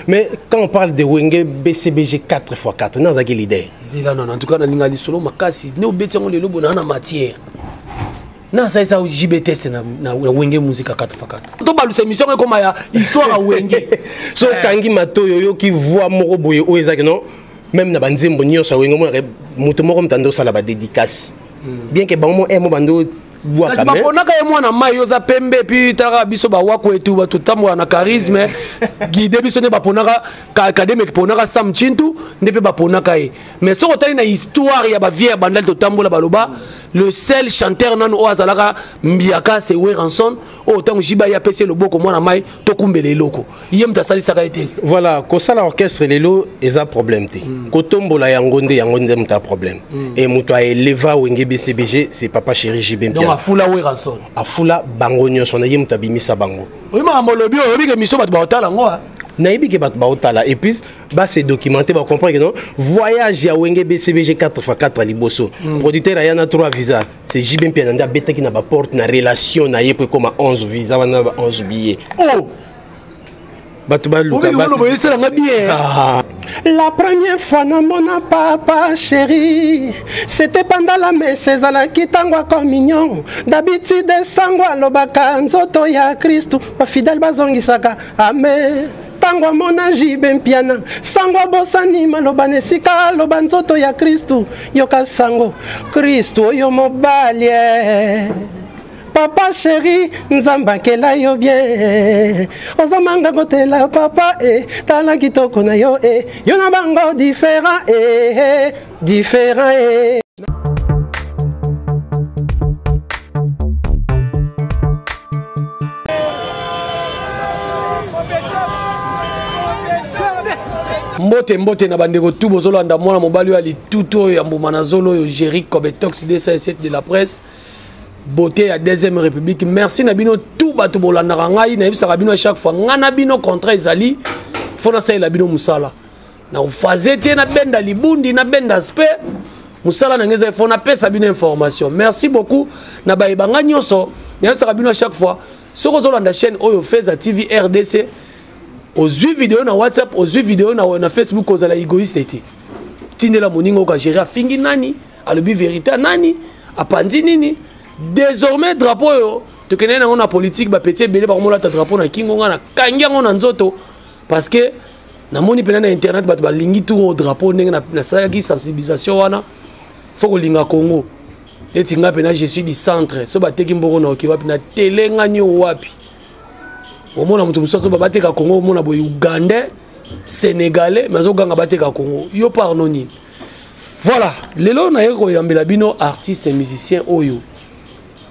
Mais quand on parle de Wenge BCBG 4x4, non, c'est l'idée. En tout cas, dans l'Ingali solo, makasi, nous bétions les lobos dans la matière. Non, ça c'est JBT, c'est na Wenge musique 4x4. Tout balu cette mission comme histoire à Wenge. So kangi mato yo qui voit moko boye o ezaki non, même na banzembo nyonso Wenge mo muto moko mtando sala ba dédicace. Bien que bango mo bando bois quand même. On a quand même na mai yoza pembe puis tara biso ba wako etu ba tutamwa na charisme guide biso ne ba ponaka académique ponaka Sam Chintu ne pe ba ponaka e. Mais so otali na histoire ya ba vieille bandal to tambola baloba le seul chanteur nan o azalaka mbiaka c'est Weranson o tango jiba ya pese loboko mwana mai to kumbele loko. Yem ta sali saka test. Voilà, ko sala orchestre lelo eza problème te. Ko tombola yangonde mta problème. Et muto a eleva Wenge BCBG c'est papa chéri JB. Afula Weranson. Afula bango nyonso na yemta bimisa bango. Oui ma molobi o bige miso bat ba otala ngoa. Naibi ke bat ba otala et puis ba c'est documenté ba comprendre que non voyage ya Wenge BCBG 4x4 à Liboso. Producteur ayana 3 visas. C'est JB Piananda beta qui na ba porte na relation na yepe comme 11 visas wana 11 billets. Oh. La première fois na mon papa chéri, c'était pendant la messe ezala kitangwa communion. D'habitude sangwa lobaka nzoto ya Kristo, ba fidèle bazongisaka amen. Tangwa mona JB Piana, sangwa bosani maloba nesika loba nzoto ya Kristo, yoka sango Kristo yo mobalie. Papa chéri, nzamba kela yo bien. Ozamanga kotela papa tala kitoko na yo yo na bango différent différent Mbote na bandeko tout bozolanda mwana mobali ali tuto ya mbuma zolo yo Jerry Kobetox D7 de la presse. Beauté à deuxième république. Merci Nabino tout bato bolanda ngai na bisa bino à chaque fois ngana bino contre ezali fona sa la bino musala. Na ufazete na benda libundi na benda spe musala na ngeza fona pesa bino information. Merci beaucoup na baibanga nyoso na bisa bino à chaque fois soko zolanda chaîne Oyo Feza TV RDC aux vidéos na WhatsApp aux vidéos na Facebook aux ala égoïste été. Tindela moningo ka gérer fingi nani alobi vérité nani apandi nini. Désormais drapeau yo to kenena na politique ba petit belé ba mola ta drapeau na kingo na kangia ngona nzoto parce que na moni pena na internet ba ba lingi tout au drapeau ndenge na sa ki sensibilisation wana faut ko linga Congo etinga pena je suis du centre so ba teki mboko na okiwa pena télé ngani wapi o mona mutu musoso ba bateka Congo mona bo Ugandais Sénégalais mais ozoganga bateka Congo yo pardonne. Voilà lelo na yeko yambela bino artiste et musicien oyo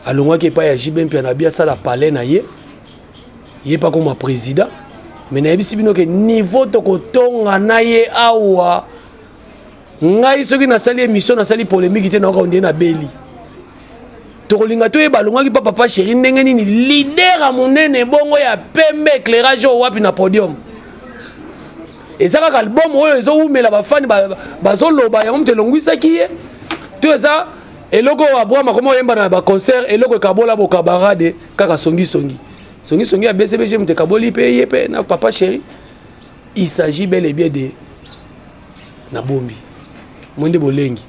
alongwa ke pa ya JB Piana bia ça la palais na ye pas comme président mais na yebisi bino ke niveau to kotonga na ye awa ngai soki na sali émission na sali polémique te na ko ndena beli to kolinga to e balongwa ki papa chéri ndenge nini leader a monene bongo ya pembe éclairage wapi na podium et ça ka album oyo ezo umela ba fan bazo loba ya mte longwisa ki ye to ça et logo aboa makomo yemba na ba concert et logo kabola bo kabarade kaka songi ya BCBG mte kaboli pe na papa chéri il s'agit bel et bien de na bombi monde bolengi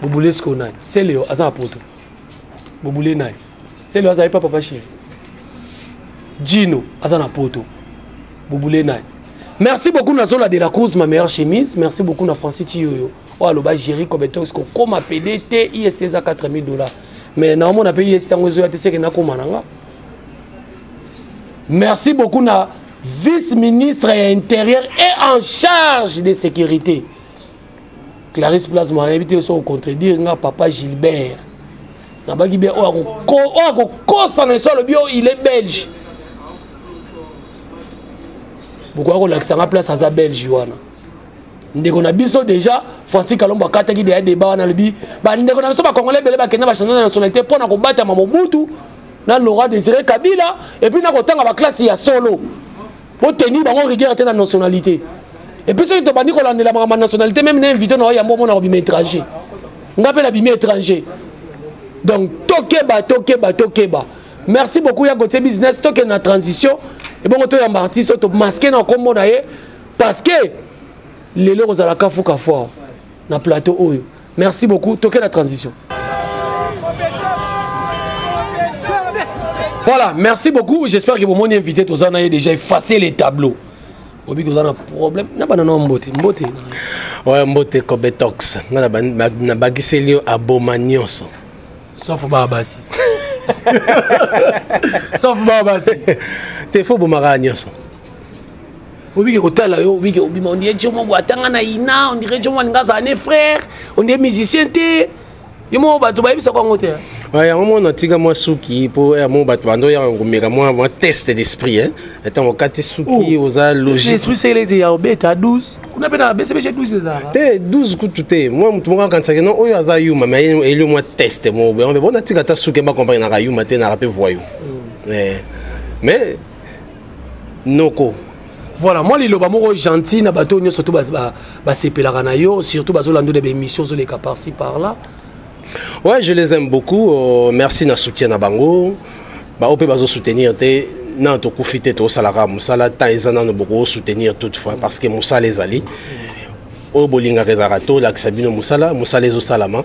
bobule sko nani c'est Léo asa poto bobule nani c'est Léo asa papa chéri Gino asa na poto bobule nani. Merci beaucoup Nazola de la Cruz, ma meilleure chemise. Merci beaucoup na Francis Tioyo. Oh aloba Jerry Kobetox ko comme PDT IST za $4000. Mais na on a payé IST ngozo ya tese ke na komananga. Merci beaucoup na vice-ministre intérieur et en charge de sécurité. Clarisse Plasma invité au contredire nga papa Gilbert. Na bagi be o ko kosa na solo bio il est belge. Pourquoi on l'accent à place à Belge wana ndeko na biso déjà Francis Kalomba kataki de débat na lebi ba ndeko na biso ba congolais belé ba kenya ba changer nationalité pour na combattre Mobutu na Laurent Désiré Kabila et puis na kotanga ba classe ya solo pour tenir bango rigueur na nationalité et puis ceux qui te bandi ko landela ma nationalité même na invité na ya mbomo na bima étranger ngape la bima étranger donc tokeba merci beaucoup ya côté business toke na transition et bon to ya artiste to masquer na kombo na ye parce que les loro za la kafuka fort na plateau oyo. Merci beaucoup. Toquez la transition. Voilà, merci beaucoup. J'espère que mon invité tous en a déjà effacé les tableaux. Obi tous en a problème. Na pas non mbote. Ouais, mbote Kobetox. Na bagiselio abomagnoso. Sauf Babasi. Sauf Babasi. Te faux bomagnoso. Obi ke kotala yo, obi on dirait jomo boatanga na ina, on dirait jomo ngaza ne frère, on est musicien té. Yomo bato ba yebisa kwa ngote. Ouais, à un moment on tika moi suki pour à mon bato bando ya ngomeka moi test d'esprit hein. Étant au kati suki oza logique. L'esprit c'est les ya beta 12. On appelle na BCBG 12 là. Té 12 kututé. Moi mutu mo kan sakeno oyo aza yuma mais ele moi test mo bon na tika ta suki ba comprendre na yuma té na rapé voyou. Mais noko. Voilà, moi les loba moko gentil na bato nyo surtout ba sepelaka na yo, surtout bazolando des émissions sur les cas par-ci par-là. Ouais, je les aime beaucoup. Merci na soutien na bango. Ba opé bazo soutenir té na to kufité to salara musala ta ezana no beaucoup soutenir toutefois parce que musala les ali. O bolinga rezarato la sabino musala ezo salama.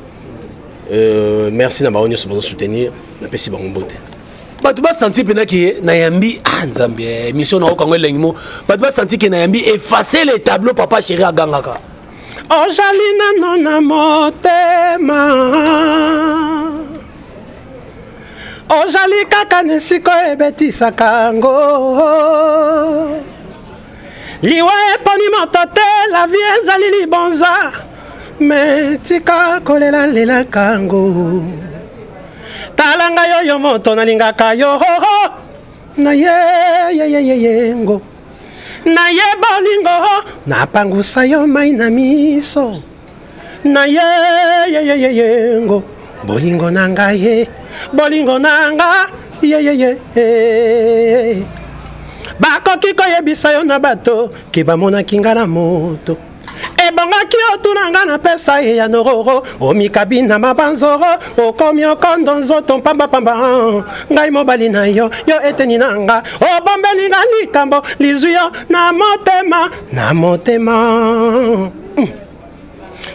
Merci na baonyo bazo soutenir na pesi bango mbote. Bato ba senti pena ki na yambi nzambe émission na okango elengimo. Bato ba senti ki na yambi effacer les tableaux papa chéri agangaka. Ojalina nona motema Ojali kaka nesiko ebetisaka ngo Liwa eponi moto te la vie ezali libonza Me tika kolela lela kango Talanga yo moto nalingaka yo Na ye ngo Na ye bolingo na pangusa yo mai na miso Na ye ngo bolingo nanga ye bolingo nanga ye Bakoki koyebisa yo na bato ke bamona kinga na moto Ebongaki otunanga na pesa ya nororo Omikabi na mabanzoro Okomi okondo nzoto pamba Ngai mobali na yo eteni nanga Obombeli nga likambo Lizu yo na motema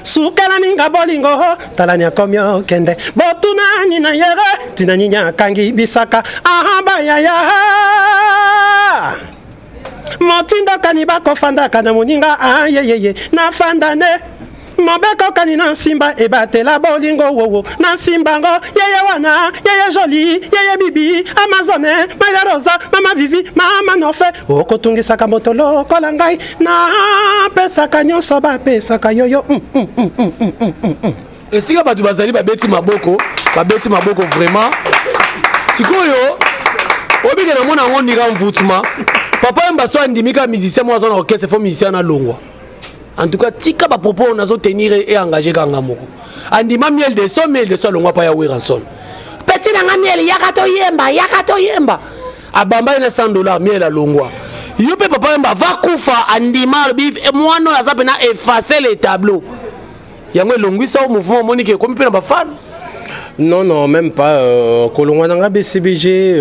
Sukala ninga bolingo Talani akomi okende Botunani na yere Tinani nyakangi bisaka Ahaba yaya Motindo kaniba kofanda kana muninga ayeyeye na fandane Mobeko kanina simba ebatela bolingo wowo na simbango yeye wana yeye joli yeye bibi Amazone Maria Rosa mama Vivi mama Nofe okotungisaka motolo kolangai na pesaka nyonso ba pesaka yoyo Esika batu bazali babeti maboko vraiment sikoyo obike na mona ngoni ka mvutuma Papa Mbaso andimika musicien moi zona orchestre fo musicien na longwa. En tout cas tika ba propos on azo tenir et engager kanga moko. Andima miel de son longwa pa ya Wiranson. Petit na miel yakato yemba. Abamba na $100 miel a longwa. Yo pe papa Mba va kufa andima bif et moi non azape na effacer les tableaux. Yango longwi sa au mouvement monique comme pe na ba fan. Non, même pas. Kolongwananga BCBG,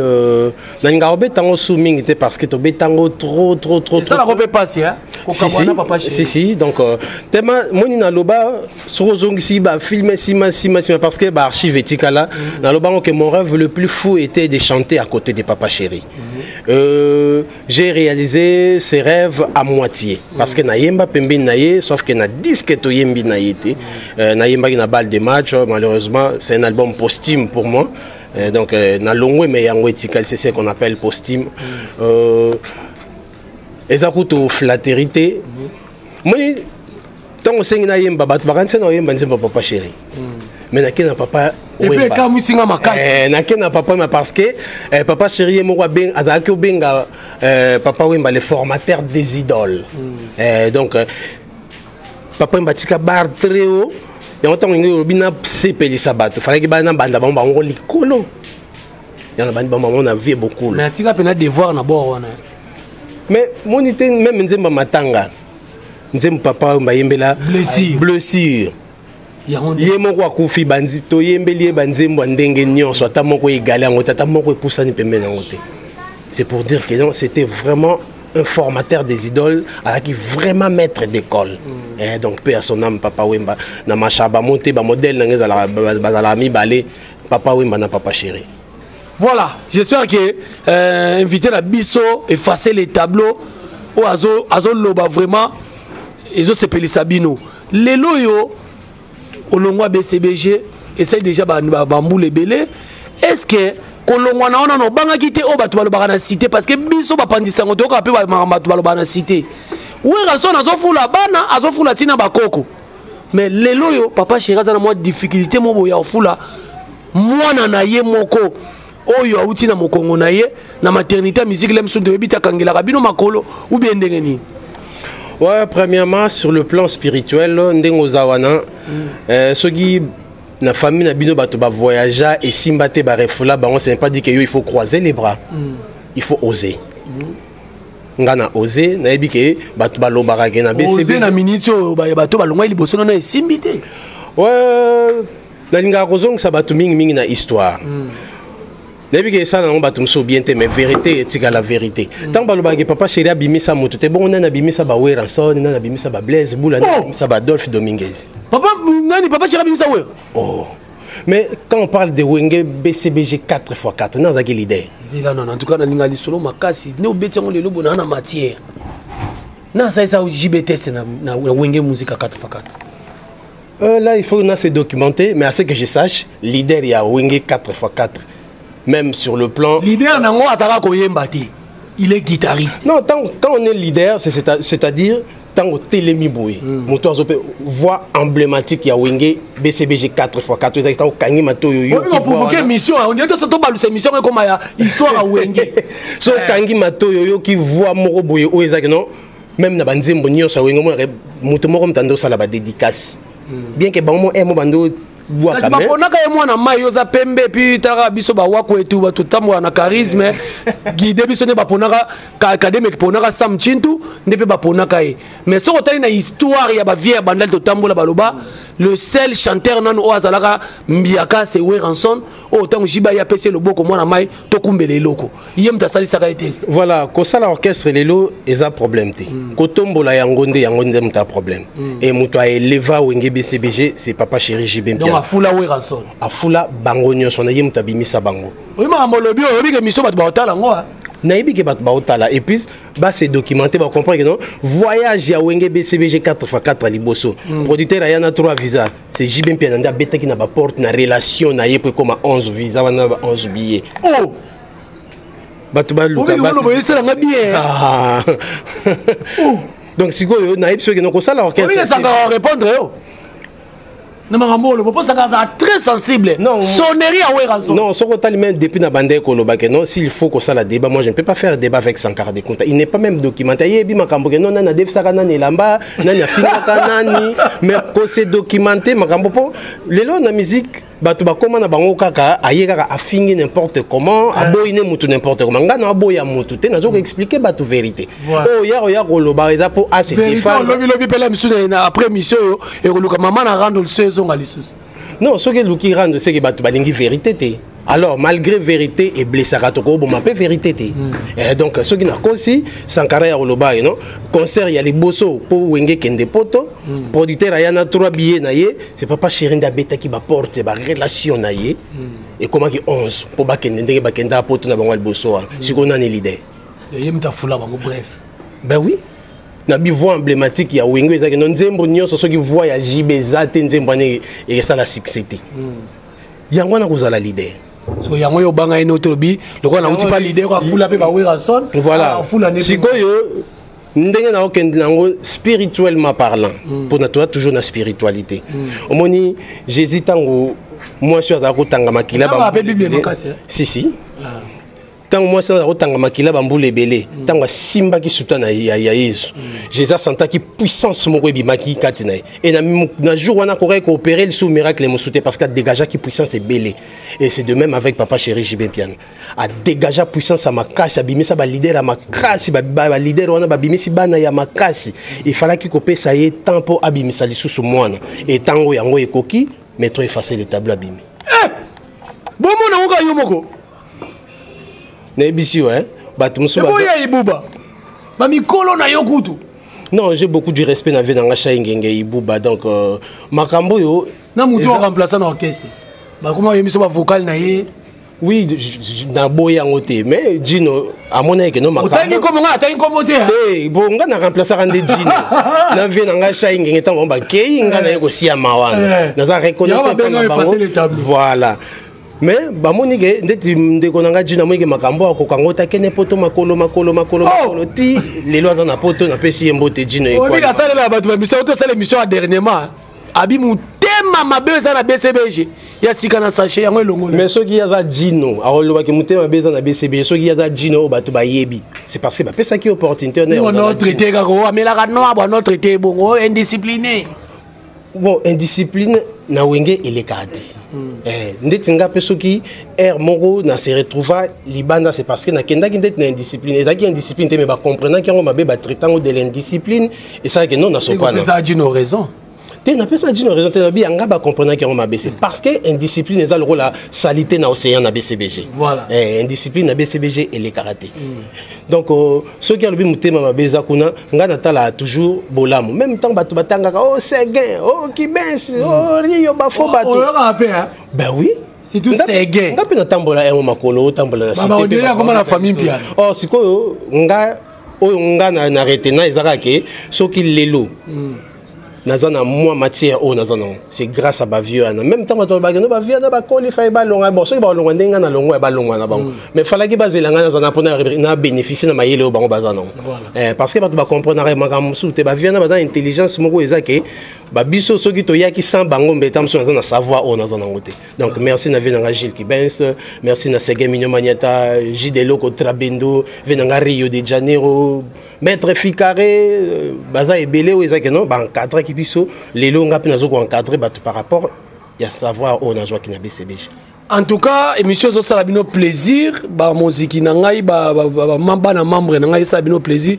Nangarobe tango souming parce que tobe tango trop. Ça la robe passe, hein? Si. Donc, tema moni na loba surozong si ba filmer sima parce que ba archive etikala na loba que mon rêve le plus fou était de chanter à côté de Papa Chéri. J'ai réalisé ces rêves à moitié parce que na yemba pembe naye sauf que na disque to yembi naïté na yemba na balle de match malheureusement c'est un album posthume pour moi donc na longwe mais yango etikal c'est ce qu'on appelle posthume ezakuto flatérité moi tant sengi na yemba bat bakanse na yemba nzemba Papa Chéri mais nakena papa wemba kamusinga makasi nakena papa mais parce que Papa Chéri mo ben azaki obenga papa wemba le formateur des idoles donc papa wemba tika bar très haut et on t'a dit bina sepeli sabato fallait que bana banda bango likolo yana banda maman a vu beaucoup mais tika pena devoir na bord wana mais monité même nzemba matanga nzemba papa wemba yembela blessure Yé moko akufi banzi to yembeli banzembo ndenge nyonso ata moko egale ngo tata moko epusani pembeni ngo te c'est pour dire que c'était vraiment un formateur des idoles qui vraiment maître d'école. Et donc paix à son âme Papa Wemba na machaba monté ba modèle na ngezala bazala mi balé Papa Wemba na Papa Chéri. Voilà, j'espère que inviter la biso effacer les tableaux ou azo loba vraiment ezo sepeli sabino lelo yo olongwa BCBG essaye déjà ba mbule belé. Est-ce que kolongwa na ona no banga kité o batu balobaka na cité parce que biso bapandisa ngo toka pe ba batu balobaka na cité oui raison azofula bana azofula tina bakoko mais lelo yo Papa Chéri za na moi difficulté mo boya ofula mwana na ye moko oyo auti na mokongo na ye na maternité musique lem sunde bita kangela kabino makolo ou bien ndengeni. Ouais, premièrement sur le plan spirituel ndengo zawana soki na famille na bino bato ba voyager et simbate ba refula ba on sait pas dire que il faut croiser les bras. Il faut oser. Ngana oser na yebi ke bato ba lobaka ke na BCB. Oser na minute ba bato ba longwa liboso na simbité. Ouais, na linga kozong sa bato mingi na histoire. Na yebi ke ça na bato mso bien te mais vérité etika la vérité. Tant ba lobaka Papa Chéri abimisa moto te bon na abimisa ba Weranson na abimisa ba Blaise Boula na abimisa ba Adolphe Dominguez. Papa Chéri abimisa we. Oh. Mais quand on parle de Wenge BCBG 4x4, non, c'est l'idée. Non, en tout cas, on a dit solo makasi. Nous bétions les lobes dans la matière. Non, ça c'est JB test na Wenge musique 4x4. Là, il faut se documenter, mais à ce que je sache, leader il y a Wenge 4x4. Même sur le plan. Leader nango azara koyembati. Il est guitariste. Non, quand on est leader, c'est-à-dire tant au télémiboué, moto voix emblématique ya Wenge BCBG 4x4 tant au kangi mato yo qui provoquer mission on dirait que ça tombe cette mission comme ya histoire à Wenge so kangi mato yo qui voix moko boye o ezaki non même na banzembo nyonso ya Wenge moto moko mtando sala ba dédicace bien que bango mo bando kasi baponaka ye mwana mai yoza pembe puis tara biso bawako etu batutambola na charisme guide biso nde baponaka kademe ponaka Sam Chintu nde pe baponaka ye mais soko tali na histoire ya bavieille bandal totambola baloba le seul chanteur nanu o azalaka mbiaka c'est Weranson o tango jiba ya pese loboko mwana mai tokumbele eloko ye mta salisaka ye test voilà ko sala orchestre lelo eza problème te ko tombola yango nde mta problème et muto a eleva Wenge BCBG c'est Papa Chéri JB afula Weranson afula bango nyonso na ye muta bimisa bango oui ma molobi obi ke miso bat baotala ngo na yebi ke bat baotala et puis ba se documenter ba comprendre que non voyage ya Wenge BCBG 4x4 liboso producteur ayana 3 visa c'est JB Piananda beta ki na ba porte na relation na ye pe comme 11 visa wana 11 billets oh batu ba luka ba nga bien donc sikoyo na yebi so ke non ko sala orchestre oui ça va répondre yo. Très sensible. Non, sonnerie à Weranson. Non, ce qu'on même depuis na bande kolobake non, s'il faut que ça la débat, moi je ne peux pas faire débat avec Sankara de Kunta. Il n'est pas même documenté. Il y a makambo non na def saka nani lamba, nani afingaka nani, mais ko se documenté makambo po lelo na musique batu ba koma na bango kaka ayeka afingi n'importe comment, aboyine mutu n'importe comment. Ngana aboya mutu te nazo expliquer batu vérité. Oh ya koloba eza po a se défendre. Lobi pela misuna na après mission yo et koluka maman na rendre le saison à l'issue. Non, ce que Luki rend, c'est que batu balingi vérité. Alors, malgré vérité et blessé, bon, ma paix vérité. Et donc, ce qui n'a qu'aussi, Sankara ya Oloba, non? Concert, il y a les bossos pour Wenge Kende Poto. Producteur, il y a 3 billets, c'est Papa Chéri Ndabeta qui m'apporte, c'est ma relation, et comment qui 11 pour Bakende, Bakenda Poto, na bango le bosso, si on a une idée. Bref. Ben oui. Na bi voix emblématique ya Wenge ezaki non nzembo nyonso soki voix ya JB zate nzembo ne et ça la succès yango na kozala leader so yango yo banga ino tobi loko na uti pa leader ko afula pe ba Weranson voilà sikoyo ndenge na okende nango spirituellement parlant pour na toi toujours na spiritualité omoni Jésus tango moi sur za kotanga makila ba si tant moi ça otanga makila bambule belé tant simba ki sutana ya Yesu Jésus senta ki puissance moko ebimaki katina et na jour wana ko coopérer le sous miracle mo souté parce que dégager ki puissance est belé et c'est de même avec Papa Chéri JB Piano a dégager puissance à makasi abimisa ba leader à makasi ba leader wana ba bimisi bana ya makasi il fallait ki kopesa ye temps pour abimisa lisusu mwana et tango yango ekoki mettre effacer le tableau abimi bon mon nga yo moko Nebisi ouais Non, j'ai beaucoup de respect na venanga Shaingenge Ibuba donc makambo yo na muto remplaçant l'orchestre. Ba comment yemiso ba vocal na ye? Oui, na boya ngote mais Gino à mon avis que non makambo. Otangi comme nga, tangi comme te. Eh, bon nga na remplaçant ande Gino. Na venanga Shaingenge tango ba kei nga na yeko sia mawana. Na za reconnaître pas voilà. Mais bamonike ndeti ndeko nanga Gino moike makambo akokangota kene poto makolo ti lelo aza na poto na pesi yembote Gino ekwa. On dit ça la batu ba mission to sala mission dernièrement. Abi mutema mabe za na BCBG. Ya sika na sachet yango elongolo. Mais soki yaza Gino awoloba ke mutema beza na BCBG soki yaza Gino batu ba yebi. C'est parce que ba pesa ki opportunité na on traité ka ko amela ka no abo no traité bongo indiscipliné. Bon indiscipline na wenge elekati. Ndeti nga pesoki moko na se retrouva libanda c'est parce que na kenda ki ndeti na indiscipline ezaki indiscipline te mais ba comprendre ki ngo mabe ba traitant de l'indiscipline et ça que non na sopana ça a dit nos raisons te na pesa dit nos raisons te na bi nga ba comprendre ki ngo mabe c'est parce que indiscipline eza le la salité na océan na BCBG voilà indiscipline na BCBG et les karaté donc ceux qui a lobi mutema mabe za kuna nga na tala toujours bolamu même temps batu batanga oh c'est gain oh qui bensi oh rio ba fo batu ben oui c'est tout c'est gain nga pena tambola emo makolo tambola na cité pe ba comment la famille pia oh sikoyo nga oyo nga na retena ezaka ke soki lelo nazana moi matière oh nazana c'est grâce à ba vieux en même temps bato ba no ba vieux na ba qualifier ba longa bon so ba longa ndenga na longa ba longa na bango mais fallait que bazela nga nazana pona na bénéficier na mayele bango bazana parce que bato ba comprendre makambo soute ba vieux na ba intelligence moko ezake ba biso soki to yaki sans bango mbeta mso nazana savoir oh nazana ngote donc merci na venanga Gilles Kibens merci na Sege Minyo Maniata Jidelo ko Trabendo venanga Rio de Janeiro maître Ficaré baza ebele o ezake non ba encadrer biso lelo nga pina zoko encadrer batu par rapport ya savoir on a joué qui na BCBG. En tout cas émission zo sala bino plaisir ba musique na ngai ba mamba na membre na ngai sala bino plaisir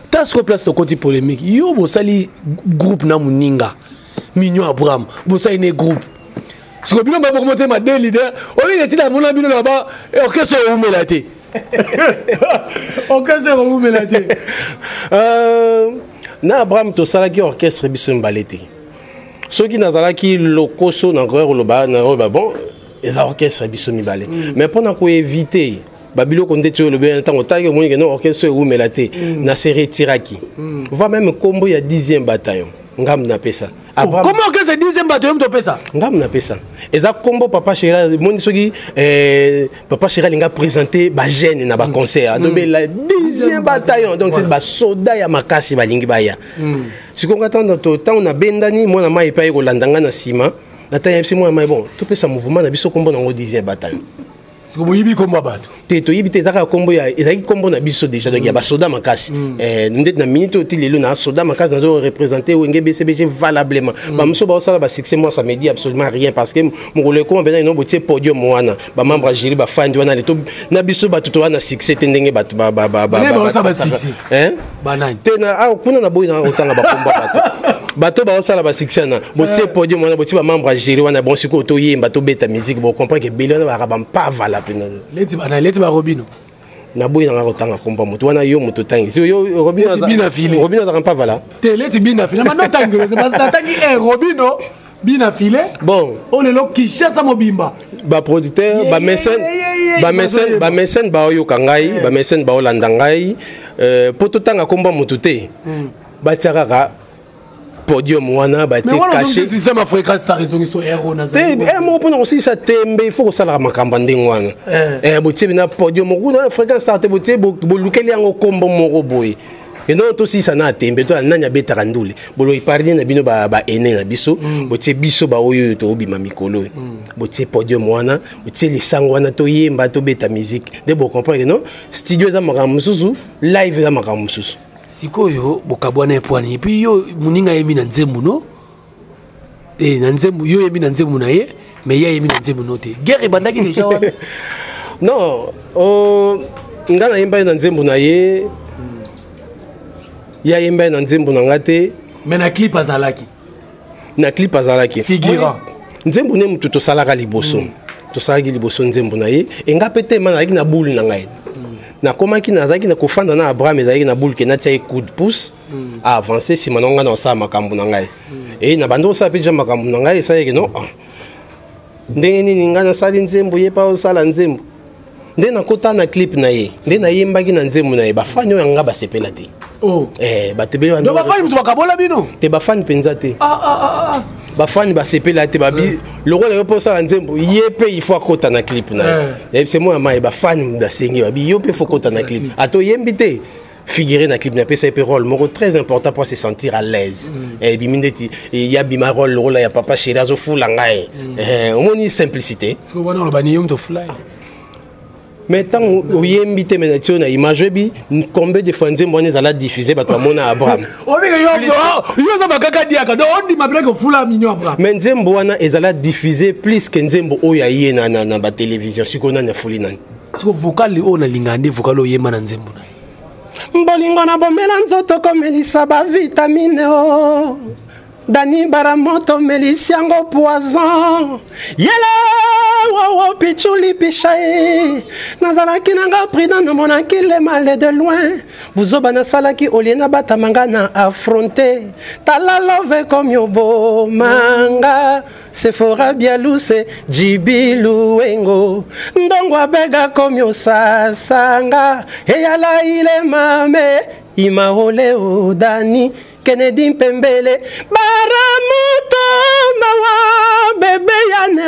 tasko place to côté polémique yo bo sali groupe na muninga Mignon Abraham bo sali ne groupe siko bino ba monter ma deux leaders o yi neti na mona bino là-bas orchestre o melate orchestre o melate na Abraham to salaki orchestre biso mbalete soki nazalaki lokoso na ngoro loba na roba bon eza orchestre biso mibale mais pendant ko éviter babilo ko ndeti le bien temps otaki mo ngeno orchestre umelate na se retiraki va même combo ya 10e bataillon ngam na pesa comment que c'est 10e bataillon to pesa ngam na pesa eza combo papa Chéra moni soki papa Chéra linga présenter ba jeune na ba concert dobe la 10e bataillon donc c'est ba soda ya makasi balingi baya siko ngata to temps na bendani mona mai pa ko landanga na sima na tanya psi mona mai bon to pesa mouvement na biso combo na 10e bataillon siko boyibi kombo bato to yibi te zaka kombo ya ezaki kombo na biso déjà donc ya ba soda makasi ndet na minute oti lelo na soda makasi nazo représenter wenge BCBG valablement ba muso ba osala ba succès moi ça me dit absolument rien parce que mongolo ko mbena ino botie podium wana ba membre jury ba fan wana le to na biso ba tuto wana succès tendenge ba succès banani te na kuna na boy na otanga ba kombo bato ba osala ba succès na botie podium wana botie ba membre jury wana bon siko to yemba to beta musique bo comprendre que belona ba pas valable leti ba Robino na boy na ngakotanga komba moto wana yo moto tangi yo Robino za pas vala te leti bina file ma no tangi na tangi Robino bina file bon on est là qui cherche mobimba ba producteur ba mécène ba yo kangai ba mécène ba olanda ngai poto tanga komba moto te ba tiaka podium wana ba ti caché c'est ma fréquence ta raison so héros na te mo pona aussi ça tembe il faut que ça la makamba ndingwana botie na podium kuna fréquence ta te botie bolukeli yango kombo moko boy et non to si ça na tembe to nanya beta kandule bolo iparli na bino ba ene na biso botie biso ba oyo to obima mikolo botie podium wana botie lisango wana to yemba to beta musique de bo comprendre non studio za makamususu live za makamususu sikoyo bokabwana epwani puis yo muninga yemi na nzembu no na nzembu yo yemi na nzembu na ye mais ya yemi na nzembu no te guerre bandaki déjà wana non ngana yemba na nzembu na ye ya yemba na nzembu na ngate mais na clip azalaki figurant nzembu ne mutu to salaka liboso to salaki liboso nzembu na ye enga pete mana na boule na ngai na komaki nazaki na kofanda na Abraham ezaki na boule ke na tia coup de pouce a avancer si manonga na sa makambu na ngai et na bando sa pija makambu na ngai ça yeke non ndenge nini nga na sali nzembo ye pa osala nzembo nde na kota na clip na ye nde na yembaki na nzembo na ye bafani oyo nga basepela te batebeli wana bafani mutu bakabola bino te bafani penza te bafani basepela te babi lokola yo mpo osala nzembo ye mpe il faut akota na clip na ye c'est moi ma ye bafani basengi babi yo mpe faut kota na clip ato yembi te figurer na clip na pesa pe rôle moko très important pour se sentir à l'aise et bimindeti ya bima rôle rôle ya papa chéri azo fula ngai omoni simplicité parce que wana lo bani yom to fly mais tant oyembi te menation na image bi combien de fois nzembo on ezala diffuser bato amona Abraham obika yo za bakaka diaka do on di mabla ko fula minyo Abraham mais nzembo wana ezala diffuser plus que nzembo oya ye na ba télévision sikona na fuli nani siko vocal o na lingande vocal o yema na nzembo na mbolingo na bomela nzoto komelisa ba vitamine o Dani Baramoto Melisiango poison Yela wow pichuli pichae Nazalaki nanga prida na monaki le mal de loin Buzoba na salaki oliena batamanga na affronter Tala love comme yobo manga Sephora bialuse jibilu wengo Ndongwa bega comme yo sasanga Eyala ile mame Imaole udani Kennedy Pembele Baramoto mawa bebe yane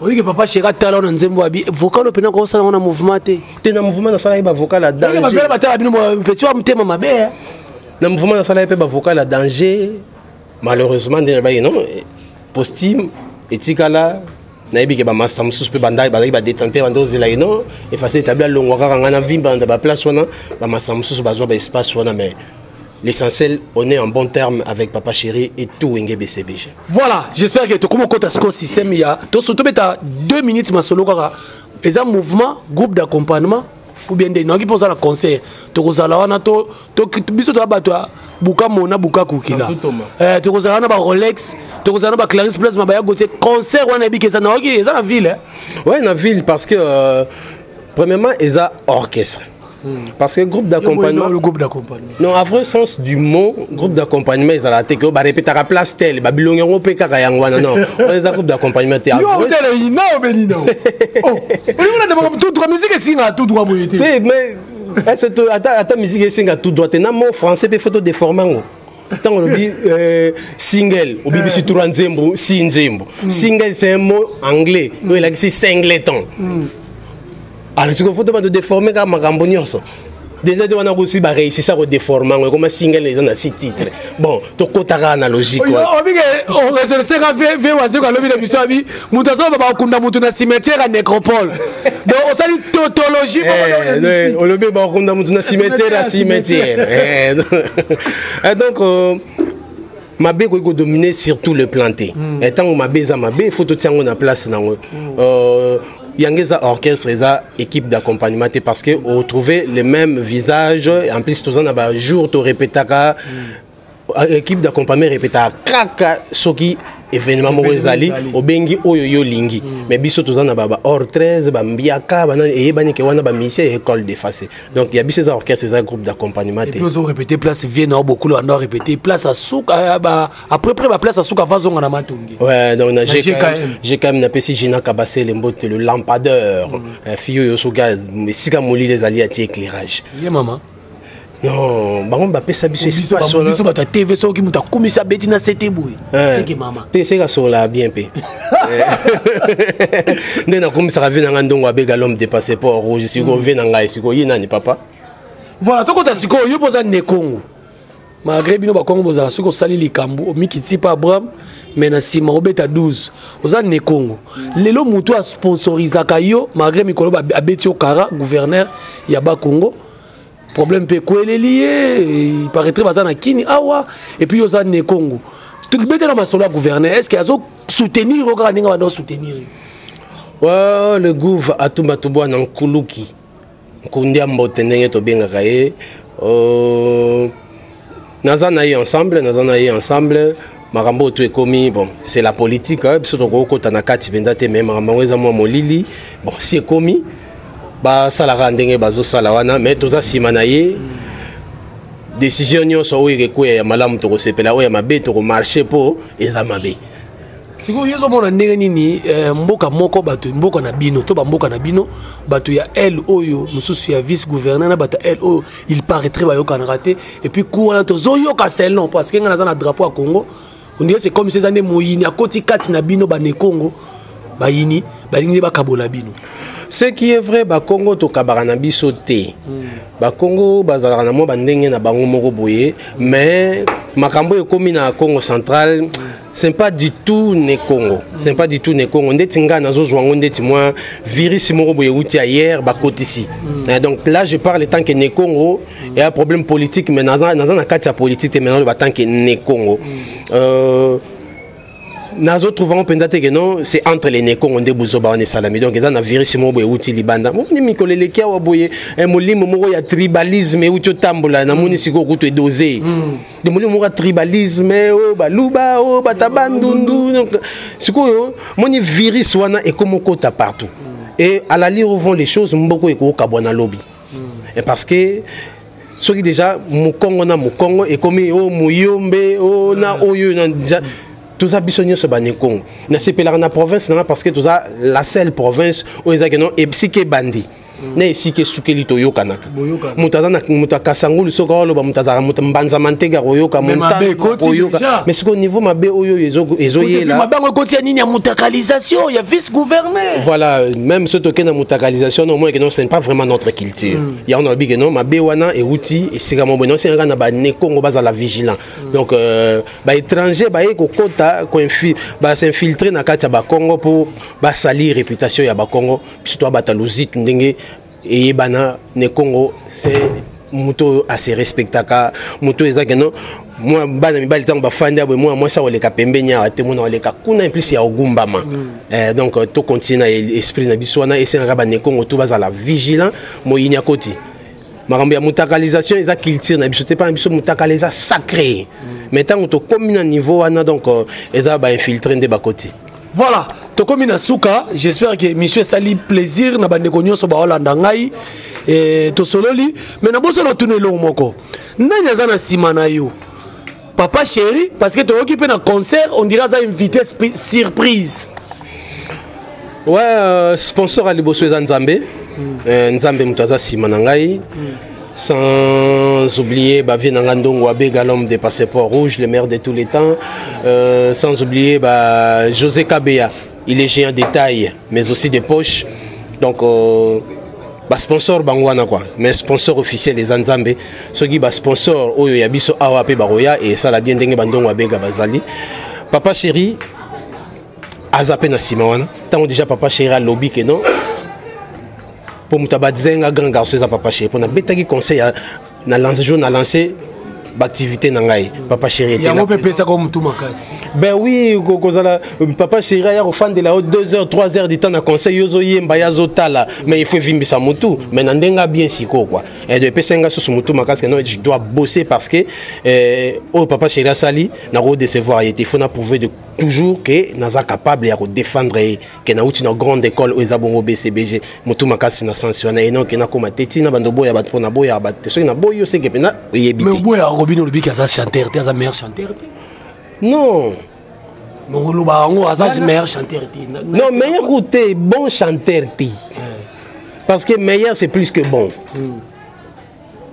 oyi ke papa chéri tala na nzembo abi vocal opena ko sala na mouvement te na mouvement na sala ba vocal à danger ba bela batala bino petit wa mtema mabe na mouvement na sala ba vocal à danger malheureusement de ba non postime etikala na yebi ke ba massa mususu pe bandai ba détenter bando zela non effacer établir longo kaka na vimba na ba place wana ba massa mususu ba zo ba espace wana mais l'essentiel, on est en bon terme avec Papa Chéri et tout Wenge BCBG. Voilà, j'espère que tu comment compte ce système il y a. Tu surtout 2 minutes ma solo kara. Et un mouvement, groupe d'accompagnement ou bien des non qui pensent à la concert. Tu kozala wana to biso to abatwa buka mona buka kukila. Tu kozala na ba Rolex, tu kozala na ba Clarisse Place ma ba gote concert wana bi ke ça na OK, ça la ville. Ouais, na ville parce que premièrement, ils a orchestre. Parce que groupe d'accompagnement. Le groupe d'accompagnement. Non, à vrai sens du mot, groupe d'accompagnement, ils allaient te répéter à la place telle, Babylone, on peut pas non. On est un groupe d'accompagnement. Yo, on est là, non, Benino. Oh, on a toute la musique est signe à tout droit, mais attends, musique est signe à tout droit. T'es un mot français, peut photo déformant. Tant on dit single, au BBC Touran Zembo, Sinzembo. Single, c'est un mot anglais. Il a dit singleton. Alors, tu faut de déformer comme Magambonioso. Déjà, on a aussi réussi ça à déformer, comme single les dans 6 titres. Bon, tu as une analogie. On réserve ça fait oiseau quand l'homme de mission a dit, Moutazo va kunda mutuna cimetière à nécropole. Donc on s'est dit tautologie. On le met ba kunda mutuna cimetière à cimetière. Et donc Mabé ko dominer surtout le planté. Et tant Mabé za Mabé, il faut tout tenir en place dans Yangeza orchestre et équipe d'accompagnement parce que on trouvait les mêmes visages en plus tous en a jour to répétera équipe d'accompagnement répétera kaka soki événement moezali obengi oyo yo lingi mais biso tous en a ba hors 13 ba mbiaka bana et bani ke wana ba mission école d'effacé donc il y a biso orchestre et groupe d'accompagnement et puis ils ont répété place Vienne beaucoup on a répété place à souk après ba place à souk avant on a matongi ouais donc j'ai quand même na pesi Gina Kabassé le mbote le lampadaire fille yo soga mais sika moli les alliés à éclairage yeah maman non bango ba pesa biso espace on biso ba TV so ki muta komisa beti na CT boy c'est que maman te c'est ka so la bien pe ndena komisa ka vina ngandongo abega l'homme de passeport rouge si go vina ngai si go yina ni papa voilà to kota siko yo poza ne Congo malgré bino ba Congo boza siko sali likambu mikiti pa Abraham mais na sima obeta 12 oza ne Congo lelo mutu a sponsoriser kayo malgré mikolo ba abeti okara gouverneur ya ba Congo problème peut quoi les lié il paraîtrait bazana kini awa et puis yoza ne Congo tout le bété dans ma solo gouverneur est-ce qu'il y a soutenir au grand ninga va soutenir ouais le gouv atumba tubwa na nkuluki nkundia mbotene to benga kaye nazana yi ensemble makambo to ekomi bon c'est la politique hein biso to ko kota na kati venda te même makambo eza mo molili bon si ekomi ba salara ndenge bazo sala wana mais toza simanaye décision nyonso oyo ekwe ya malamu to sepela oyo ya mabe to marcher po eza mabe. Siko yezo mona ndenge nini mboka moko bato mboka na bino to ba mboka na bino bato ya elle oyo mususu ya vice gouverneur na bato elle oyo il paraîtrait ba yoka na raté et puis courant to zo yoka selon parce que ngana za na drapeau à Congo on dirait c'est comme ces années moyini à koti kati na bino ba ne Congo ba yini ba lingi ba kabola bino. Ce qui est vrai, ba Congo to kabara biso te. Ba Congo bazala na mo bandenge na bango moko boye, mais makambo ekomi na Congo central, c'est pas du tout ne Congo. C'est pas du tout ne Congo. Ndeti nga nazo zwango ndeti moi virus moko boye uti hier ba kotisi. Donc là je parle tant que ne Congo, il y a un problème politique mais dans na kati ya politique maintenant le tant que ne Congo. Nazo trouvons pendate que non c'est entre les Neko on debuzoba on salami donc ça na virus mo boye uti libanda mo ni mikolele kia wa boye molimo moko ya tribalisme uti tambola na moni siko kuto dosé de molimo moko tribalisme o baluba o batabandundu donc siko yo moni virus wana e comme kota partout et à la lire vont les choses mboko eko kabona lobby et parce que ce qui déjà mukongo na mukongo et comme o muyombe o na oyo na déjà tout ça bisogno se bane Congo na sepela na province na parce que tout ça la seule province où ils ont et psyché bandi na esike sukeli to yoka naka mutaza na mutaka sangulu soka lo ba mutaza mutambanza mantega royoka monta royoka mais c'est au niveau mabe oyo ezo yela mabango kotia nini ya mutakalisation ya vice gouverneur voilà même ce token na mutakalisation au moins que non c'est pas vraiment notre culture il y a on a dit que non mabe wana et outil et c'est vraiment bon c'est na ba ne Congo baza la vigilant donc ba étranger ba eko kota ko ba s'infiltrer na kati ya ba Congo pour ba salir réputation ya ba Congo puis toi batalozit ndenge et bana ne Congo c'est muto assez respectaka muto ezaka non moi bana mi balita ba fanda moi ça oleka pembenya te mona oleka kuna en plus ya ogumbama donc to continuer esprit na biswana et c'est ngaba ne Congo tout va la vigilant moyinya koti makambo ya mutakalisation eza culture na biso te pas biso mutakaliza sacré mais tant to commune niveau wana donc eza ba infiltrer de ba koti. Voilà, Tokomi Nasuka, j'espère que monsieur sali plaisir na bande konyo so ba Holanda ngai et to sololi mais na boso na tunelo moko. Nanya za na simana yo. Papa chéri parce que to occupé na concert, on dirait ça invité surprise. Ouais, sponsor ali boso za Nzambe. Nzambe mutaza simana ngai. Sans oublier Viennangandongo Abega, l'homme des passeports rouges, le maire de tous les temps. Sans oublier José Kabea, il est géant de taille, mais aussi de poche. Donc, sponsor Bangwana quoi. Mais sponsor officiel les Anzambe. Ceux qui sponsor Oyo Yabiso Awape Baroya et ça la bien dengue Bandongo Abega Bazali. Papa chéri, Azape na Simawana. Tant déjà Papa chéri à lobby que non. Pour mutabadzenga grand garçon ça papa chéri pour na betaki conseil na lancer jour na lancer activité na ngai papa chéri était là. Ya pepe ça comme tout makasi. Ben oui kozala papa chéri ya refan de la 2 heures 3 heures du temps na conseil yozo yemba ya zotala mais il faut vimbisa mutu mais na ndenga bien siko quoi et de pesenga sur mutu makasi non je dois bosser parce que oh papa chéri sali na ro décevoir il faut na prouver de toujours que naza capable ya défendre que na uti na grande école aux abongo BCBG mutu makasi na sanctionné et non que na koma teti na bando boya bat pona boya bat so na boyo c'est que pena yebite mais boya Robino le bik aza chanteur te aza meilleur chanteur non non lo ba ngo aza meilleur chanteur te non meilleur côté bon chanteur te parce que meilleur c'est plus que bon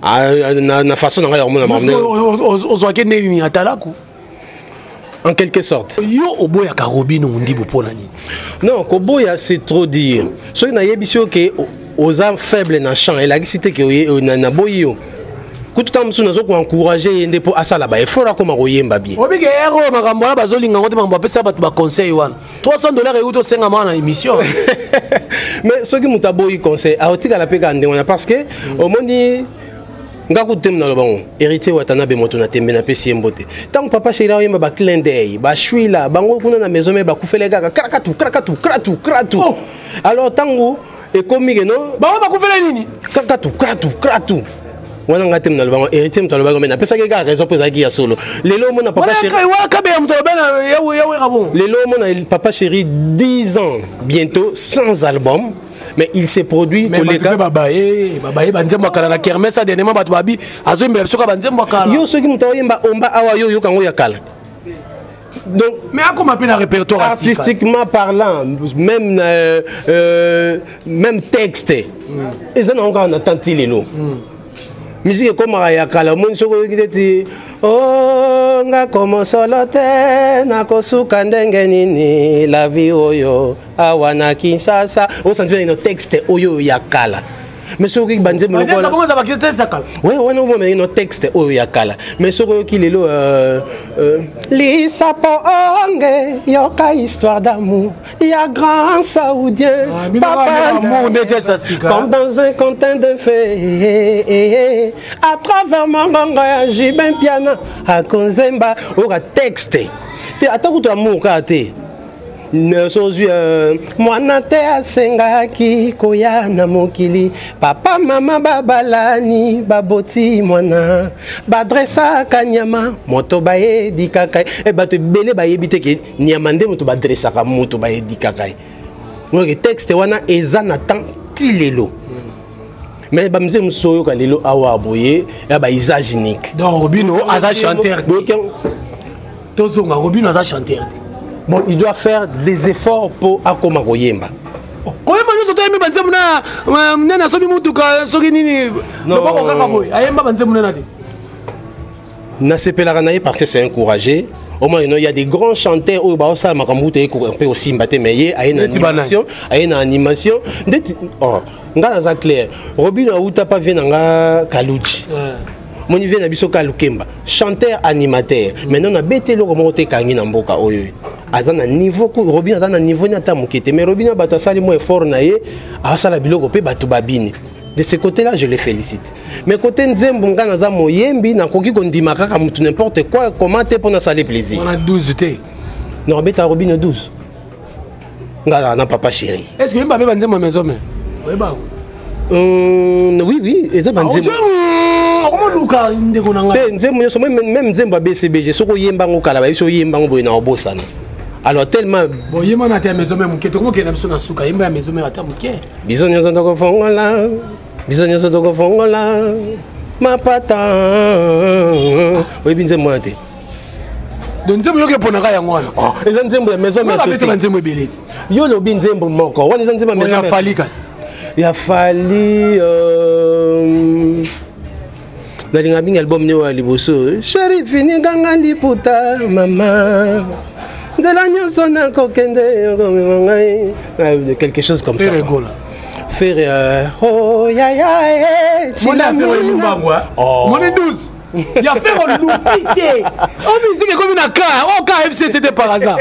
na façon na ngaya mona mamne ozoake nini atalaku en quelque sorte. Yo oboya ka Robino undi boponani. Non, koboya c'est trop dire. So na yebisio ke oza faible na chant et la cité ke na boyo. Kututa msu nazo ko encourager yende po asala ba effort ko makoyemba bien. Obike ero makambo ya bazolinga ngote mambo pesa batu ba conseil wana. $300 euto senga mana émission. Mais ce qui mutaboyi conseil a otika la peka ndengona parce que au moni ngaku tem na lobango héritier watana be moto na tembe na pesi mbote tant papa chéri yemba ba clin d'œil ba chouila bango kuna na maison me ba kufele kaka kratu alors tango e komi que non ba kufele nini kratu wana ngatem na lobango héritier mto lobango mais na pesa ke ka raison pour ça qui ya solo lelo mona papa chéri wa ka be mto bana yawe rabon lelo mona papa chéri 10 ans bientôt sans album mais il s'est produit mais babaye banzembo kala na kermesse a dernièrement batu babi azo mbela soka banzembo kala yo soki muto oyemba omba awa yo kango ya kala. Donc mais à comment appelle un répertoire artistiquement parlant, même même texte ils ont encore entendu les lots. Musique comme ya kala mon soko ki oh nga komo solo te na kosuka ndenge nini la vie oyo awana Kinshasa on sent bien nos textes oyo ya kala. Mais ce qui bandit me ça commence à quitter ça kala. Oui, on a mais nos textes oyo ya kala. Mais ce qui lelo li sapo onge yoka histoire d'amour. Il y a grand saoudien papa comme dans un conte de fées à travers mon ganga jibin piano à Konzemba ora texte. Te atako to amour ka te. Mwana te asengaki koya na mokili papa mama babalani baboti mwana badresa kanyama moto baye dikakai e bato bele baye biteke nyama nde moto badresa ka moto baye dikakai ngoke texte wana eza na temps tilelo mais bamze musoyo ka lelo awa boye ya ba usage unique donc Robino aza chanteur tozonga Robino aza chanteur. Bon, il doit faire des efforts pour akoma koyemba. Koyemba nous autres aimé banze muna na sobi mutuka soki nini no ba ko kaka boy ayemba banze muna na te. Na sepelaka na parce que c'est encouragé. Au moins il y a des grands chanteurs au ba ça makambuta eko un peu aussi mbaté mais yé ayena animation oh ngana za clair Robino auta pas vient nga Kaluchi. Mon niveau na biso Kalukemba chanteur animateur maintenant na betelo ko moté kangi na mboka oyo azana niveau ko Robino azana niveau na ta mokete mais Robino bato sali mo effort na ye asala biloko pe bato babini de ce côté là je les félicite mais côté nzembo ngana za moyembi na koki kondima kaka mutu n'importe quoi comment te pour na saler plaisir on a 12 té non beta Robino 12 ngana na papa chéri est-ce que même ba nzembo maison mais ouais ba oui eza banzembo même nzembo BCBG soko yembango kala ba biso yembango boye na obosana alors tellement boye mana ta maison même ke to ko ke na biso na suka yemba maison même ata muke biso nyozo ndoko fongola mapata oyi binzembo ate donc nzembo yoke ponaka yango wana eza nzembo ya maison même ata nzembo ebele yo lobi nzembo moko wana eza nzembo ya maison ya falikas ya fali nalinga binga album ne wa liboso chéri fini ganga liputa mama nzela nyonso na kokende quelque chose comme ça faire oh ya ya chilamina mon 12 il a fait un loupité oh musique comme une car oh KFC c'était par hasard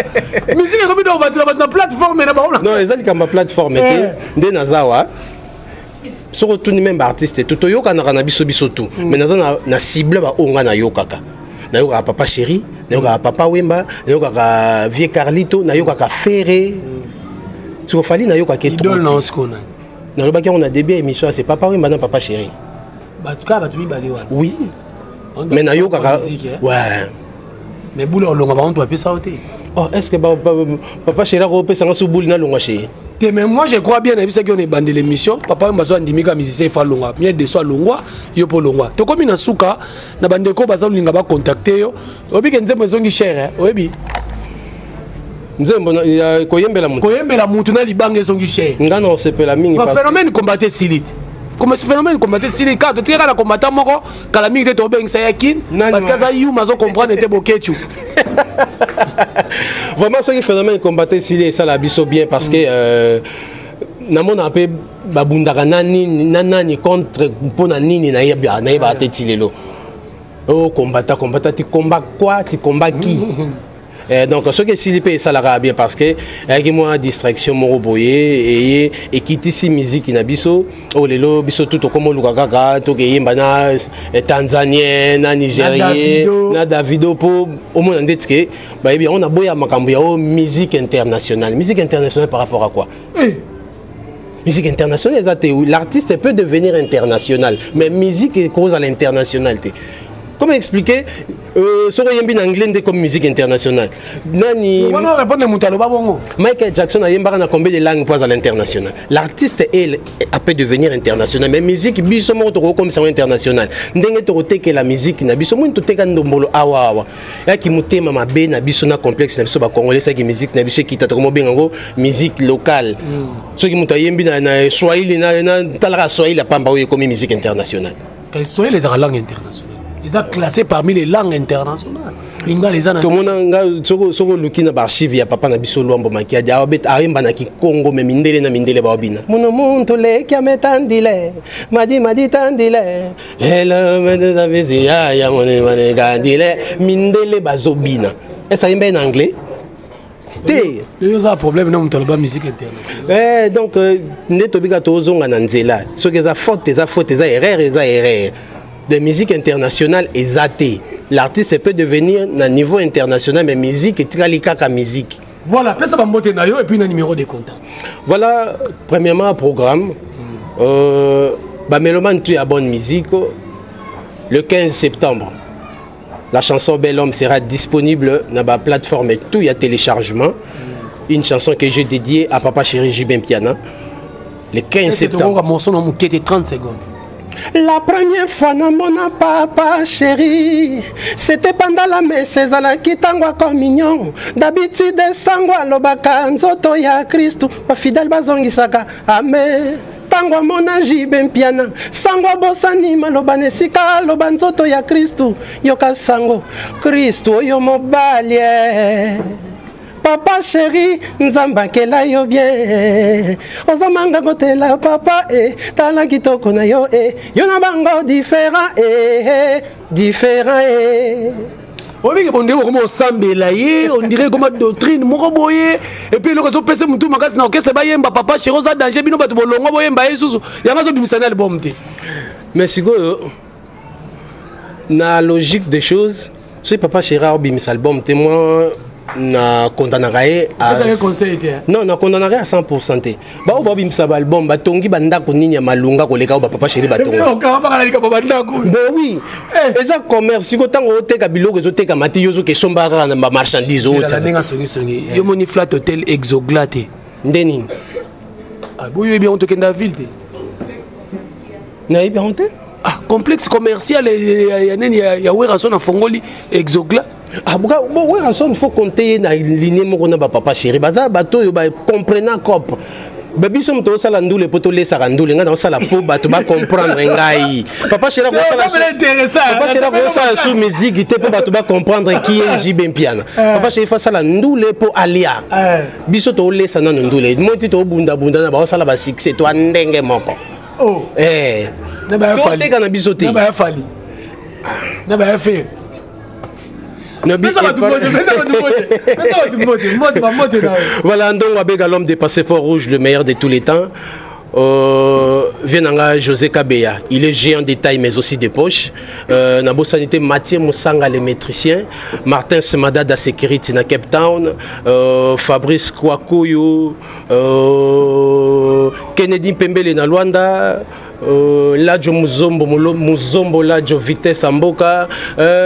musique comme une na plateforme na ba non ezali kamba plateforme te nde nazawa soko tout même artiste tout yoka na biso tout mais na cible ba onga na yokaka na yoka papa chéri na yoka papa Wemba na yoka vie Carlito na yoka Ferré soko fali na yoka ke trop non skona na lobaki on a début émission c'est papa Wemba na papa chéri ba tout cas ba tumi balé wana oui mais na yoka ouais mais boule on longa ba on doit pesa oté oh est-ce que papa chéri ko pesa nga sou boule na longa chéri. Mais moi je crois bien que on est bandé l'émission papa mbazo andimika musicien fa longwa bien de soit longwa yo po longwa to komi na suka na bande ko baza linga ba contacter yo obi ke nzembo zongi cher obi nzembo ya koyembela mutu na libanga zongi cher ngana on sepela mingi parce phénomène combattre silite comme ce phénomène combattre silite quand tu tira la combattant moko kala mingi te to bengisa yakin parce que ça you mazo comprendre te bokechu. Vraiment ce phénomène combattre silite ça la biso bien parce que namona pe babundaka nani contre pona nini na yeba te tilelo oh combattant tu combat quoi tu combat qui. Donc ce que Silipé ça la bien parce que avec moi distraction moro boye et quitter si musique na biso oh lelo biso tout comme lukaka to ke yemba na tanzanien na nigérien na Davido pour au moins ndetske ba bien on a boya makambo ya musique internationale par rapport à quoi musique internationale l'artiste peut devenir international mais musique cause à l'internationalité Comment expliquer sur en anglais comme musique internationale? Nani Michael Jackson a yembara combien de langues pour à l'international. L'artiste elle peut devenir international, mais musique biso mo to comme ça international. Ndenge to que la musique na biso mo to teka ndombolo awa awa. Ya ki mutema mabe na biso na complexe na biso ba congolais ça qui musique na biso qui ta comme bengo musique locale. Ce qui muta yembi na Swahili na talaka Swahili la pamba comme musique internationale. Quelles sont les langues internationales? Ils sont classés parmi les langues internationales. Tout le monde soko lukina archive ya papa na biso lwambo makiadi abet arimba na Kongo me mindele na mindele babina. Mono muntu le kia metandile. Madi tandile. Hello mede visi ya mone gandile mindele bazobina. Est-ce que c'est en anglais? Il y a un problème dans la musique internationale. Donc, nous avons un ce qui est faute, erreur. De musique internationale est athée. L'artiste peut devenir à niveau international, mais musique est très liée musique. Voilà, ça va monter et puis un numéro de contact. Voilà, premièrement, programme. Méloman, tu as bonne musique. Le 15 septembre. La chanson Bel Homme sera disponible dans la plateforme et tout, il y a téléchargement. Une chanson que j'ai dédiée à Papa Chéri Jibin Piana. Le 15 septembre. C'est 30 secondes. La première fois na mona papa chéri, c'était pendant la messe ezala kitangwa communion. D'habitude sangwa lobaka nzoto ya Kristu, ba fidèle bazongisaka amen. Tangwa mona Jibin Piana, sangwa bosani maloba nesika loba nzoto ya Kristu, yoka sango Kristu yo mobalie. Papa chéri, nzamba kela yo bien. Ozamanga kotela papa tala kitoko na yo yo na bango différent différent On dirait comme sambela ye, on dirait comme doctrine moko boye et puis le réseau pese mutu makasi na okese ba yemba papa chéri oza danger bino bato bolongo boyemba yesusu. Yanga zo bimisana album te. Mais sikoyo na logique des choses, c'est papa chéri a bimis album te moi na condamnerai à non na condamnerai à 100%. Ba o bim sa album ba tongi banda ko ninya malunga ko leka ba papa chéri ba tongi. Ben oui. Et ça commerce ko tango te ka biloko zo te ka mati yozo ke somba na marchandise o tsa. Ndinga songi. Yo moni flat hotel exoglate. Ndeni. Ah boyo bien on te kenda ville te. Na bien on te? Ah complexe commercial ya wera son na fongoli exogla. Ah bon ouais il faut compter na ligne moko na papa chéri baza bato yo ba comprenant cop baby som to sala ndule poto lesa randule nga na sala po bato ba comprendre ngai papa chéri ko sala papa chéri ko sala sous musique te po bato ba comprendre qui est Jibin Piana papa chéri fa sala ndule po alia biso to lesa na ndule moti to bunda na ba sala ba succès to ndenge moko na ba fali na biso te na ba fali na ba fait. Voilà, donc avec l'homme des passeports rouges, le meilleur de tous les temps. Vienanga José Kabeya, il est géant de taille mais aussi de poche. Nabo Sanité Mathieu Moussanga, les métriciens. Martin Semada da Sécurité na Cape Town. Fabrice Kwakoyo. Kennedy Pembele na Luanda. Ladjo Muzombo Ladjo Vitesse Amboka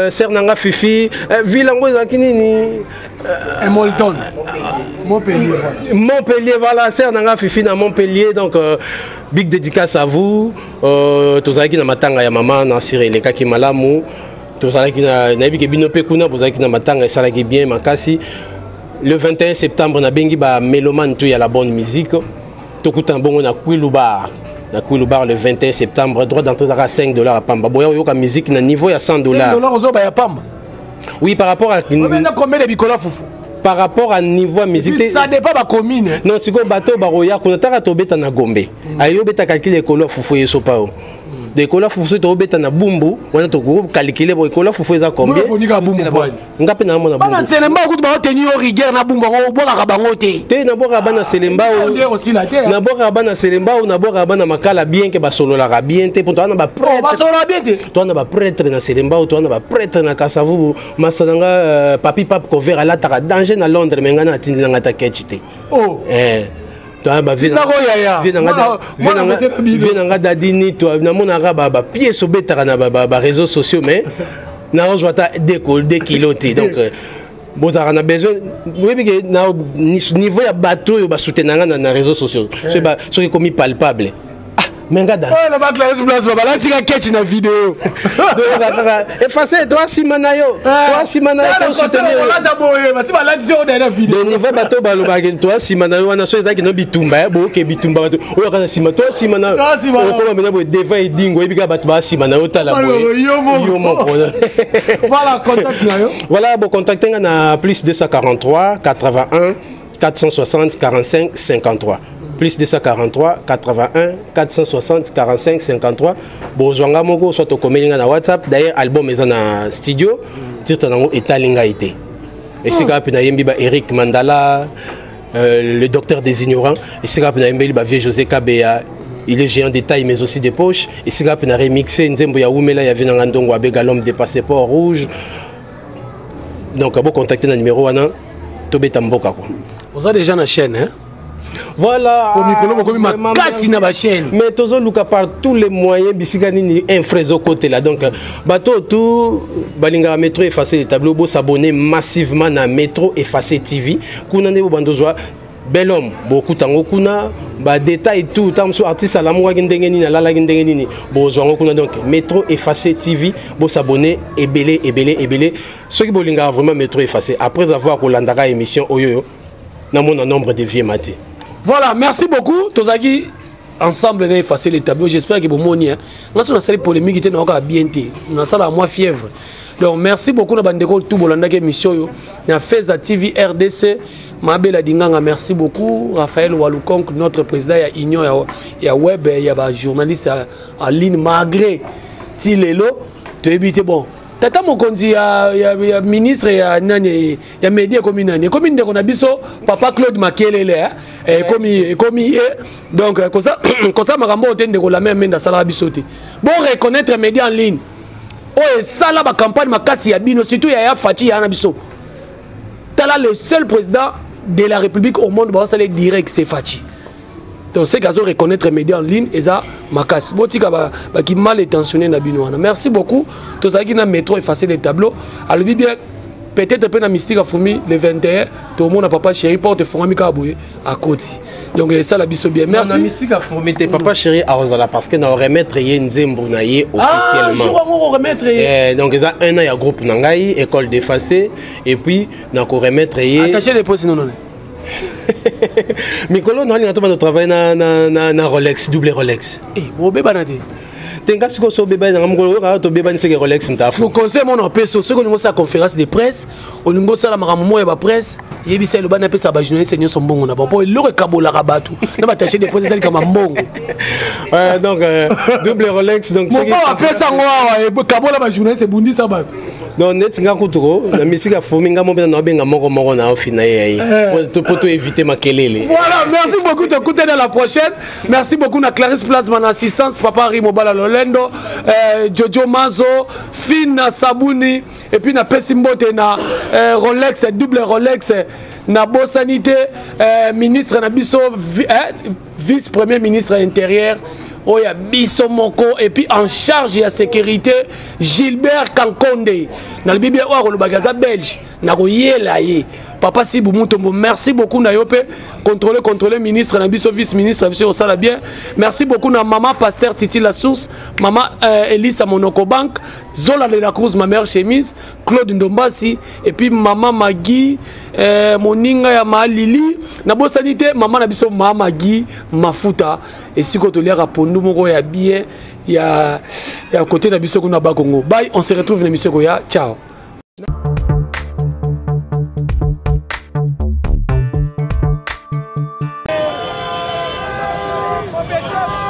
Sernanga Fifi Vilango Zakinini Montpellier voilà Sernanga Fifi na Montpellier donc big dédicace à vous tozalaki na matanga ya maman na sirele kaki malamu tozalaki na nabi ke bino pe kuna bozalaki na matanga esalaki bien makasi le 21 septembre na bengi ba Méloman tu ya la bonne musique tokuta bongo na Kwilubar. Na Kwilubar le 21 septembre, droit d'entrée à 5 $ à Pamba. Boya yoka musique na niveau à 100 $. 5 $ aux à Pamba. Oui, par rapport à combien de bicola foufou. Par rapport à niveau musique. Ça dépend de la commune. Non, c'est quoi bateau baroya qu'on a tobeta na Gombe. Ayo beta calculer école foufou yeso pao. De école foufou to beta na Bumbu, on a to calculer bo école foufou za combien. Ngape na mona Bumbu. Bana Selemba ko ba tenir rigueur na Bumbu ko boka ka bango te. Te na boka bana Selemba na boka bana Selemba na boka bana makala bien que ba solo la bien te pour toi na ba prêtre. Ba solo bien te. Toi na ba prêtre na Selemba toi na ba prêtre na Kasavu masananga papi pap cover ala ta danger na Londres mais ngana atindina ngata ketchite. Oh. Venanga dadini toi na monaka ba pièce obetaka na ba réseaux sociaux mais na on joue ta 2 kilos donc bon ça on a besoin oui que na niveau ya bateau yo ba soutenanga na réseaux sociaux c'est pas ce qui est commis palpable. Mengada. Oh, la banque la place baba là tu as catch na vidéo. Effacer toi Simanayo. Toi Simanayo pour soutenir. Là d'abord parce que là tu as dans la vidéo. Le niveau bateau baloba toi Simanayo na so ezaki no bitumba bo ke bitumba bateau. Oyo kana Simanayo toi Simanayo. Ko ba mena bo deva edingo ebika bateau ba Simanayo tala boye. Yo mo. Voilà contact na yo. Voilà bo contacter na plus 243 81 460 45 53. Plus 243 81 460 45 53. Bonjour moko soit au communiqué na WhatsApp. D'ailleurs album est na studio. Titre nango etalinga été. Et c'est quand na yembi ba Eric Mandala, le docteur des ignorants. Et c'est quand na yembi ba vieux José Kabea. Il est géant des tailles mais aussi des poches. Et c'est quand na remixé Nzembo ya Umela ya vina ngandongo abega l'homme des passeports rouges. Donc abo contacter na numéro wana tobeta mboka quoi. Vous avez déjà na chaîne hein. Voilà. Mais toujours Luka par tous les moyens bisikani ni infrézo côté là donc bateau tout balinga métro effacer les tableaux beau s'abonner massivement à Métro Effacé TV kuna ne bando joie bel homme beaucoup tango kuna ba détail tout tam sur artiste à l'amour ndenge ni na la ndenge ni bo joie kuna donc Métro Effacé TV beau s'abonner et belé ceux qui bolinga vraiment Métro Effacé après avoir kolandaka émission oyoyo na mon nombre de vieux maté. Voilà, merci beaucoup. Tozaki ensemble on a effacé les tableaux. J'espère que vous m'ont hein. On a salle polémique était na bien té. On a ça à moi fièvre. Donc merci beaucoup na bandeko tout bolanda ke mission yo. Na Feza TV RDC, Mabela Dinganga merci beaucoup. Raphaël Walukonk notre président ya union ya web ya ba journaliste en ligne malgré ti lelo to éviter bon. Tata Mokonzi ya ministre ya nani ya média comme nani comme ndeko na biso papa Claude Makelele comme donc comme ça makambo otende ko la même nda sala biso te bon reconnaître média en ligne oh sala ba campagne makasi ya bino surtout ya Fati ya na biso tala le seul président de la République au monde ba sala direct c'est Fati. Donc c'est qu'ils ont reconnaître les médias en ligne et ça makas botika ba qui mal intentionné na bino wana. Merci beaucoup. Tous ceux qui na Métro effacer les tableaux. Alors bien peut-être peu na mystique à Fumi le 21 tout le monde a papa chéri porte Fumi Kaboué à Koti. Donc ça la biso bien. Merci. Na mystique à Fumi te papa chéri à Rosala parce que na remettre yé Nzembo na yé officiellement. Ah, je remettre. Donc ça un an il y a groupe nangai école d'effacé et puis na ko remettre yé attacher les postes non. Mikolo non il a travaillé na Rolex double Rolex. Eh bon bébé banate. Tenga siko so bébé na ngolo ka to bébé ni c'est Rolex mtafu. Vous conseil mon empêche ce que nous sa conférence de presse, on nous ça la maramomo et ba presse, yebisa le bana pesa ba journaliste seigneur son bongo na ba po le kabola rabatu. Na ba tacher des postes comme mbongo. Donc double Rolex donc c'est pas pesa ngwa e kabola ba journaliste bundi ça ba. Non net nga kuturo na misika fuminga mo na benga moko na ofina yai pour éviter makelele. Voilà, merci beaucoup de écouter dans la prochaine. Merci beaucoup na Clarisse Place mon assistance papa Rimobala Lolendo, Jojo Mazo, Fina Sabuni et puis na Pesimbote na Rolex double Rolex na Bosanité ministre na biso vice-premier ministre intérieur Oya Biso Moko et puis en charge de la sécurité Gilbert Kankonde dans le Bible ou le bagaza belge na koyela ye papa Sibou Mutombo merci beaucoup na yope contrôler ministre na biso vice ministre biso ça la bien merci beaucoup na maman pasteur Titi la source maman Elisa Monoko Bank Zola de la Cruz ma mère chemise Claude Ndombasi et puis maman Magui moninga ya Malili na bosanité maman na biso maman Magui Mafuta et si ko to lera pondu moko ya bien ya côté na biso kuna ba Congo bye on se retrouve dans l'émission Goya ciao. Bedox